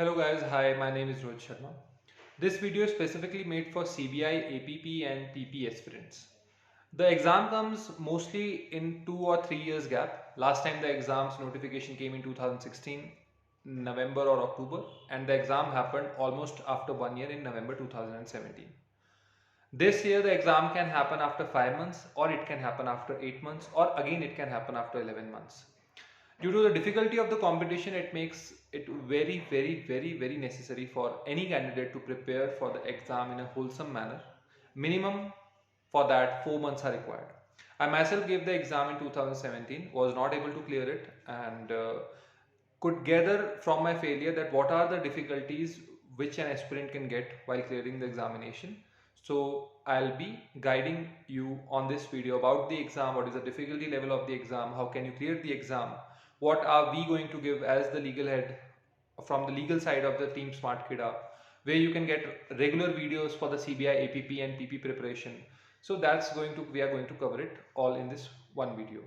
Hello guys, hi, my name is Rohit Sharma. This video is specifically made for CBI, APP and PP aspirants. The exam comes mostly in 2 or 3 years gap. Last time the exams notification came in 2016, November or October, and the exam happened almost after 1 year in November 2017. This year the exam can happen after 5 months, or it can happen after 8 months, or again it can happen after 11 months. Due to the difficulty of the competition, it makes it very necessary for any candidate to prepare for the exam in a wholesome manner. Minimum for that 4 months are required. I myself gave the exam in 2017, was not able to clear it, and could gather from my failure that what are the difficulties which an aspirant can get while clearing the examination. So I'll be guiding you on this video about the exam, what is the difficulty level of the exam, how can you clear the exam, what are we going to give as the legal head from the legal side of the team Smart Kida, where you can get regular videos for the CBI, APP and PP preparation. So we are going to cover it all in this one video.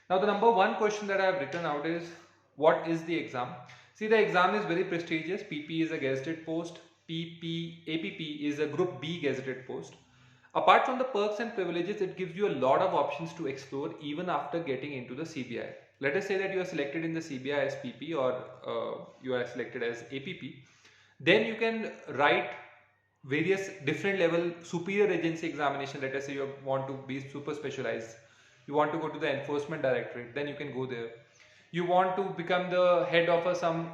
Now the number one question that I have written out is, what is the exam? See, the exam is very prestigious. PP is a gazetted post, APP is a group B gazetted post. Apart from the perks and privileges, it gives you a lot of options to explore even after getting into the CBI. Let us say that you are selected in the CBI as PP, or you are selected as APP. Then you can write various different level superior agency examination. Let us say you want to be super specialized, you want to go to the enforcement directorate, then you can go there. You want to become the head of some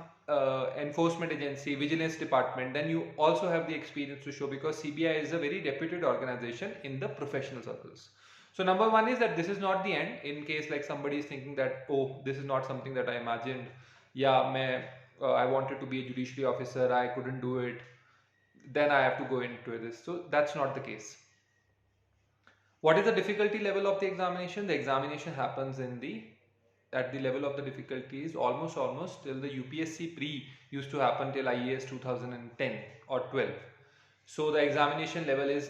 enforcement agency, vigilance department, then you also have the experience to show, because CBI is a very reputed organization in the professional circles. So number one is that this is not the end. In case like somebody is thinking that, oh, this is not something that I imagined, yeah, I wanted to be a judiciary officer, I couldn't do it, then I have to go into this. So that's not the case. What is the difficulty level of the examination? The examination happens at the level of the difficulty is almost till the UPSC pre used to happen till IAS 2010 or 12. So the examination level is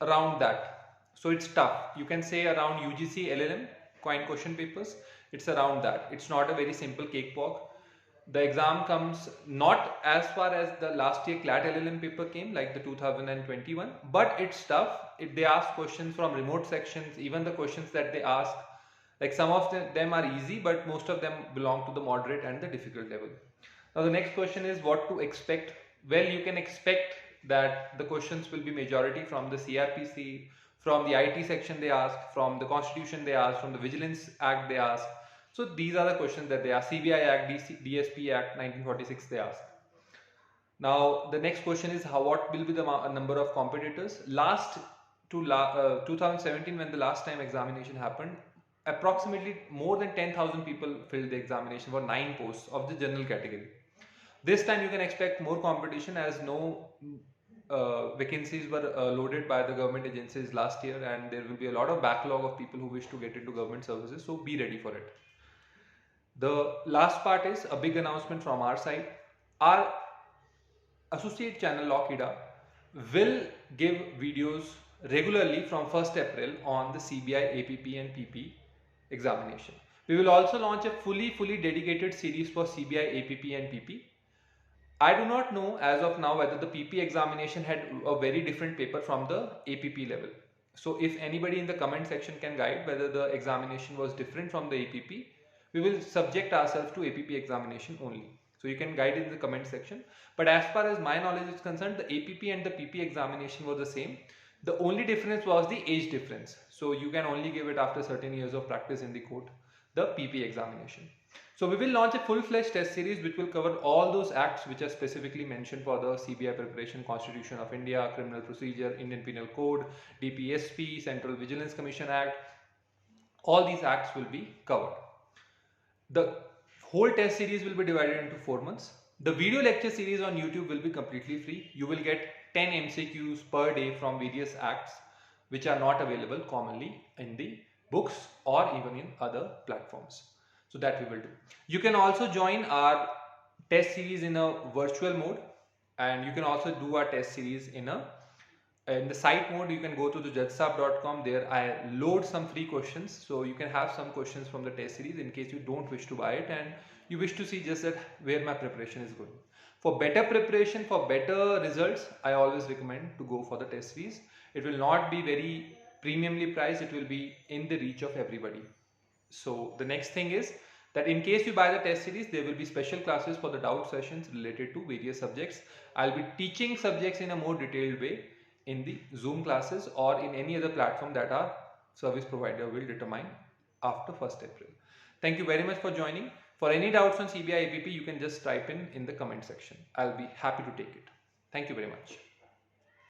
around that. So it's tough. You can say around UGC LLM coin question papers. It's around that. It's not a very simple cakewalk. The exam comes not as far as the last year CLAT LLM paper came, like the 2021, but it's tough. They ask questions from remote sections. Even the questions that they ask, like some of them are easy, but most of them belong to the moderate and the difficult level. Now the next question is what to expect. Well, you can expect that the questions will be majority from the CRPC, from the IT section they ask, from the Constitution they ask, from the Vigilance Act they ask. So these are the questions that they ask. CBI Act, DSP Act 1946 they ask. Now the next question is what will be the number of competitors. 2017, when the last time examination happened, approximately more than 10,000 people filled the examination for 9 posts of the general category. This time you can expect more competition, as no vacancies were loaded by the government agencies last year, and there will be a lot of backlog of people who wish to get into government services, so be ready for it. The last part is a big announcement from our side. Our associate channel Lockida will give videos regularly from 1st April on the CBI, APP and PP examination. We will also launch a fully dedicated series for CBI, APP and PP. I do not know as of now whether the PP examination had a very different paper from the APP level. So if anybody in the comment section can guide whether the examination was different from the APP, we will subject ourselves to APP examination only. So you can guide in the comment section. But as far as my knowledge is concerned, the APP and the PP examination were the same. The only difference was the age difference. So you can only give it after certain years of practice in the court, the PP examination. So we will launch a full-fledged test series which will cover all those acts which are specifically mentioned for the CBI preparation: Constitution of India, Criminal Procedure, Indian Penal Code, DPSP, Central Vigilance Commission Act. All these acts will be covered. The whole test series will be divided into 4 months. The video lecture series on YouTube will be completely free. You will get 10 MCQs per day from various acts which are not available commonly in the books or even in other platforms. So that we will do. You can also join our test series in a virtual mode, and you can also do our test series in the site mode. You can go to the judgesab.com. There I load some free questions, so you can have some questions from the test series in case you don't wish to buy it, and you wish to see just that where my preparation is going. For better preparation, for better results, I always recommend to go for the test series. It will not be very premiumly priced, it will be in the reach of everybody. So the next thing is that in case you buy the test series, there will be special classes for the doubt sessions related to various subjects. I'll be teaching subjects in a more detailed way in the Zoom classes or in any other platform that our service provider will determine after 1st April. Thank you very much for joining. For any doubts on CBI APP, you can just type in the comment section. I'll be happy to take it. Thank you very much.